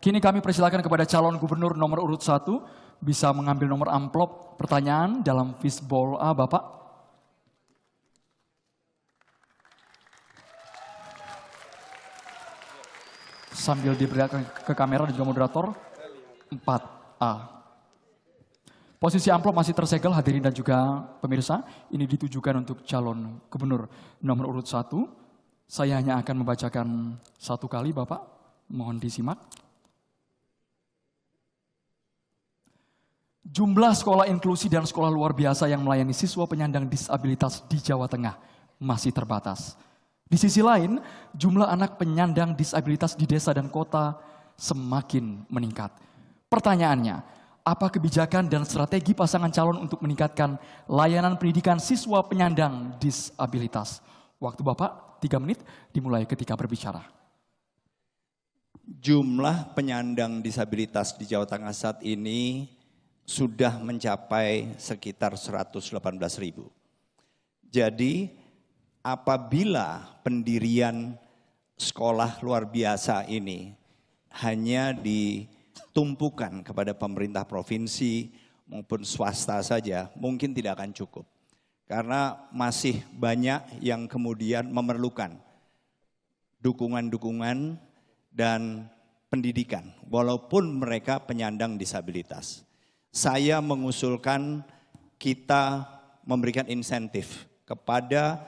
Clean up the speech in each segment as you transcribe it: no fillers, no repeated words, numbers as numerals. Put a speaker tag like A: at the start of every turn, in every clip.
A: Kini kami persilakan kepada calon gubernur nomor urut 1 bisa mengambil nomor amplop pertanyaan dalam fishbowl A, Bapak. Sambil diberikan ke kamera dan juga moderator 4A. Posisi amplop masih tersegel hadirin dan juga pemirsa. Ini ditujukan untuk calon gubernur nomor urut 1. Saya hanya akan membacakan satu kali, Bapak. Mohon disimak. Jumlah sekolah inklusi dan sekolah luar biasa yang melayani siswa penyandang disabilitas di Jawa Tengah masih terbatas. Di sisi lain, jumlah anak penyandang disabilitas di desa dan kota semakin meningkat. Pertanyaannya, apa kebijakan dan strategi pasangan calon untuk meningkatkan layanan pendidikan siswa penyandang disabilitas? Waktu Bapak 3 menit dimulai ketika berbicara.
B: Jumlah penyandang disabilitas di Jawa Tengah saat ini sudah mencapai sekitar 118.000. Jadi apabila pendirian sekolah luar biasa ini hanya ditumpukan kepada pemerintah provinsi maupun swasta saja, mungkin tidak akan cukup. Karena masih banyak yang kemudian memerlukan dukungan-dukungan dan pendidikan, walaupun mereka penyandang disabilitas. Saya mengusulkan kita memberikan insentif kepada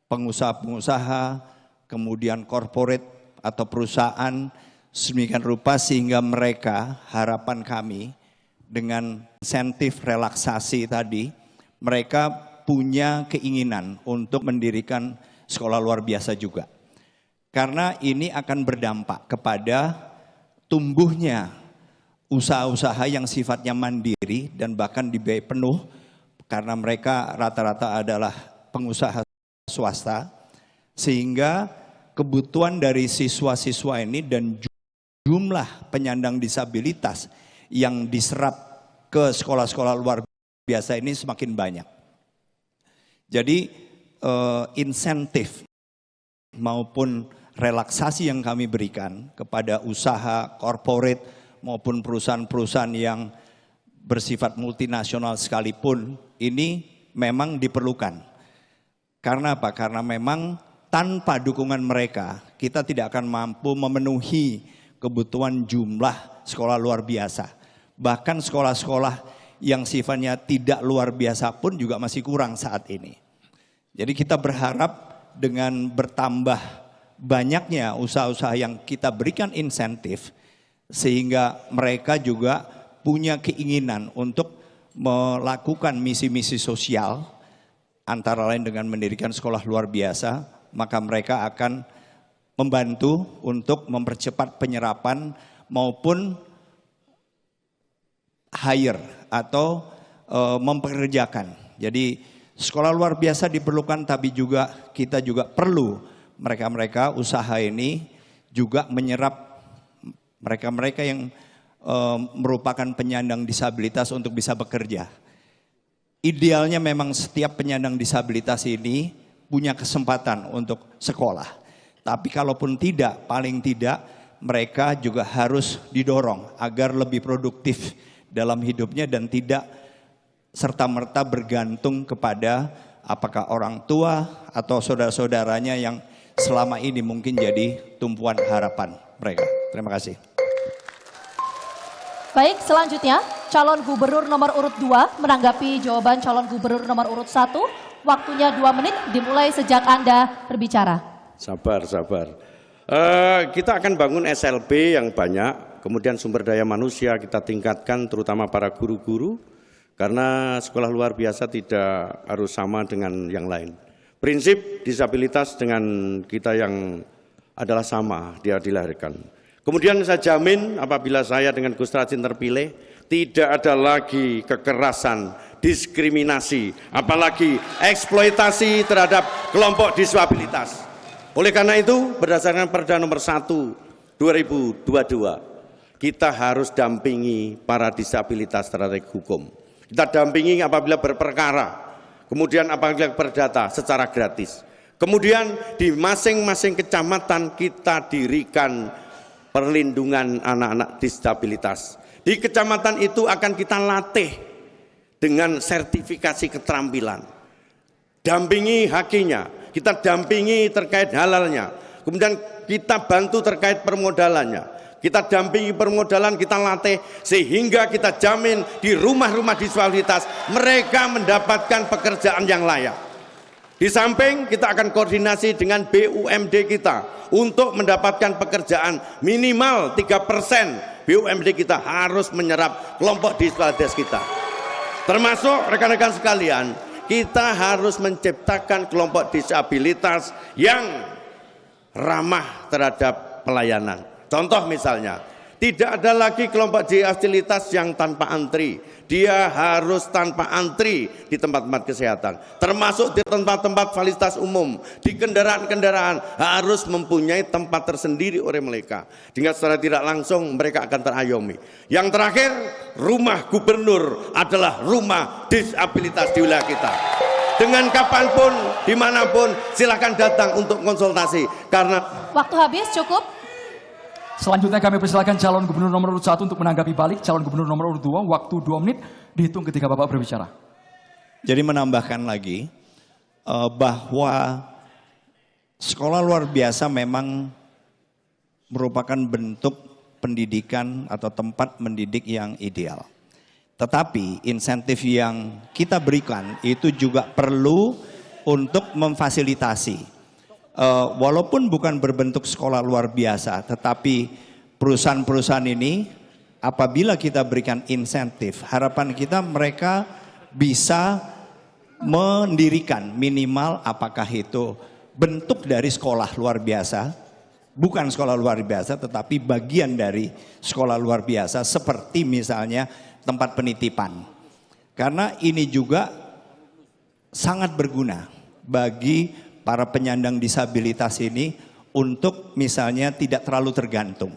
B: pengusaha-pengusaha, kemudian korporat atau perusahaan sedemikian rupa sehingga mereka, harapan kami dengan insentif relaksasi tadi, mereka punya keinginan untuk mendirikan sekolah luar biasa juga. Karena ini akan berdampak kepada tumbuhnya usaha-usaha yang sifatnya mandiri dan bahkan dibiayai penuh karena mereka rata-rata adalah pengusaha swasta, sehingga kebutuhan dari siswa-siswa ini dan jumlah penyandang disabilitas yang diserap ke sekolah-sekolah luar biasa ini semakin banyak. Jadi insentif maupun relaksasi yang kami berikan kepada usaha korporat maupun perusahaan-perusahaan yang bersifat multinasional sekalipun ini memang diperlukan. Karena apa? Karena memang tanpa dukungan mereka kita tidak akan mampu memenuhi kebutuhan jumlah sekolah luar biasa. Bahkan sekolah-sekolah yang sifatnya tidak luar biasa pun juga masih kurang saat ini. Jadi kita berharap dengan bertambah banyaknya usaha-usaha yang kita berikan insentif, sehingga mereka juga punya keinginan untuk melakukan misi-misi sosial, antara lain dengan mendirikan sekolah luar biasa, maka mereka akan membantu untuk mempercepat penyerapan maupun hire atau mempekerjakan. Jadi sekolah luar biasa diperlukan, tapi juga kita juga perlu mereka-mereka usaha ini juga menyerap mereka-mereka yang merupakan penyandang disabilitas untuk bisa bekerja. Idealnya memang setiap penyandang disabilitas ini punya kesempatan untuk sekolah. Tapi kalaupun tidak, paling tidak mereka juga harus didorong agar lebih produktif dalam hidupnya dan tidak serta-merta bergantung kepada apakah orang tua atau saudara-saudaranya yang selama ini mungkin jadi tumpuan harapan mereka. Terima kasih.
C: Baik, selanjutnya calon gubernur nomor urut 2 menanggapi jawaban calon gubernur nomor urut 1. Waktunya 2 menit dimulai sejak Anda berbicara.
D: Sabar. Kita akan bangun SLB yang banyak, kemudian sumber daya manusia kita tingkatkan terutama para guru-guru, karena sekolah luar biasa tidak harus sama dengan yang lain. Prinsip disabilitas dengan kita yang adalah sama, dia dilahirkan. Kemudian saya jamin apabila saya dengan Gus Rajin terpilih, tidak ada lagi kekerasan, diskriminasi, apalagi eksploitasi terhadap kelompok disabilitas. Oleh karena itu, berdasarkan Perda nomor 1 2022, kita harus dampingi para disabilitas terhadap hukum. Kita dampingi apabila berperkara, kemudian apabila berdata secara gratis. Kemudian di masing-masing kecamatan kita dirikan perlindungan anak-anak disabilitas. Di kecamatan itu akan kita latih dengan sertifikasi keterampilan. Dampingi hakinya, kita dampingi terkait halalnya, kemudian kita bantu terkait permodalannya. Kita dampingi permodalan, kita latih sehingga kita jamin di rumah-rumah disabilitas mereka mendapatkan pekerjaan yang layak. Di samping kita akan koordinasi dengan BUMD kita untuk mendapatkan pekerjaan minimal 3% BUMD kita harus menyerap kelompok disabilitas kita. Termasuk rekan-rekan sekalian, kita harus menciptakan kelompok disabilitas yang ramah terhadap pelayanan. Contoh misalnya, tidak ada lagi kelompok disabilitas yang tanpa antri. Dia harus tanpa antri di tempat-tempat kesehatan. Termasuk di tempat-tempat fasilitas umum. Di kendaraan-kendaraan harus mempunyai tempat tersendiri oleh mereka. Sehingga secara tidak langsung mereka akan terayomi. Yang terakhir, rumah gubernur adalah rumah disabilitas di wilayah kita. Dengan kapanpun, dimanapun, silakan datang untuk konsultasi. Karena
C: Waktu habis, cukup.
A: Selanjutnya kami persilakan calon gubernur nomor urut 1 untuk menanggapi balik calon gubernur nomor urut 2. Waktu 2 menit dihitung ketika Bapak berbicara.
B: Jadi menambahkan lagi bahwa sekolah luar biasa memang merupakan bentuk pendidikan atau tempat mendidik yang ideal. Tetapi insentif yang kita berikan itu juga perlu untuk memfasilitasi. Walaupun bukan berbentuk sekolah luar biasa, tetapi perusahaan-perusahaan ini apabila kita berikan insentif, harapan kita mereka bisa mendirikan minimal apakah itu bentuk dari sekolah luar biasa, bukan sekolah luar biasa tetapi bagian dari sekolah luar biasa seperti misalnya tempat penitipan. Karena ini juga sangat berguna bagi para penyandang disabilitas ini untuk misalnya tidak terlalu tergantung.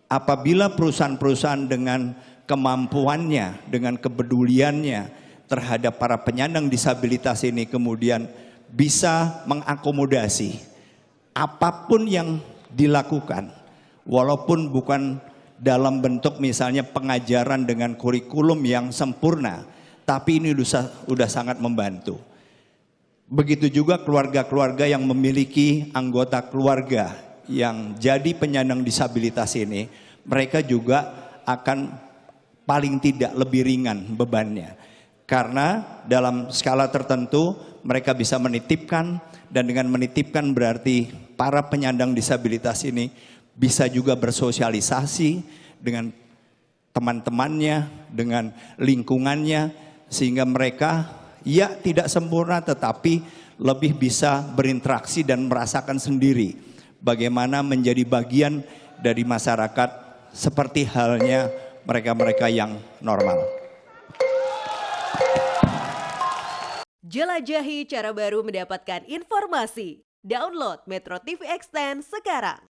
B: Apabila perusahaan-perusahaan dengan kemampuannya, dengan kepeduliannya terhadap para penyandang disabilitas ini kemudian bisa mengakomodasi apapun yang dilakukan, walaupun bukan dalam bentuk misalnya pengajaran dengan kurikulum yang sempurna, tapi ini sudah sangat membantu. Begitu juga keluarga-keluarga yang memiliki anggota keluarga yang jadi penyandang disabilitas ini, mereka juga akan paling tidak lebih ringan bebannya. Karena dalam skala tertentu mereka bisa menitipkan, dan dengan menitipkan berarti para penyandang disabilitas ini bisa juga bersosialisasi dengan teman-temannya, dengan lingkungannya, sehingga mereka ya tidak sempurna tetapi lebih bisa berinteraksi dan merasakan sendiri bagaimana menjadi bagian dari masyarakat seperti halnya mereka-mereka yang normal.
E: Jelajahi cara baru mendapatkan informasi. Download Metro TV Extend sekarang.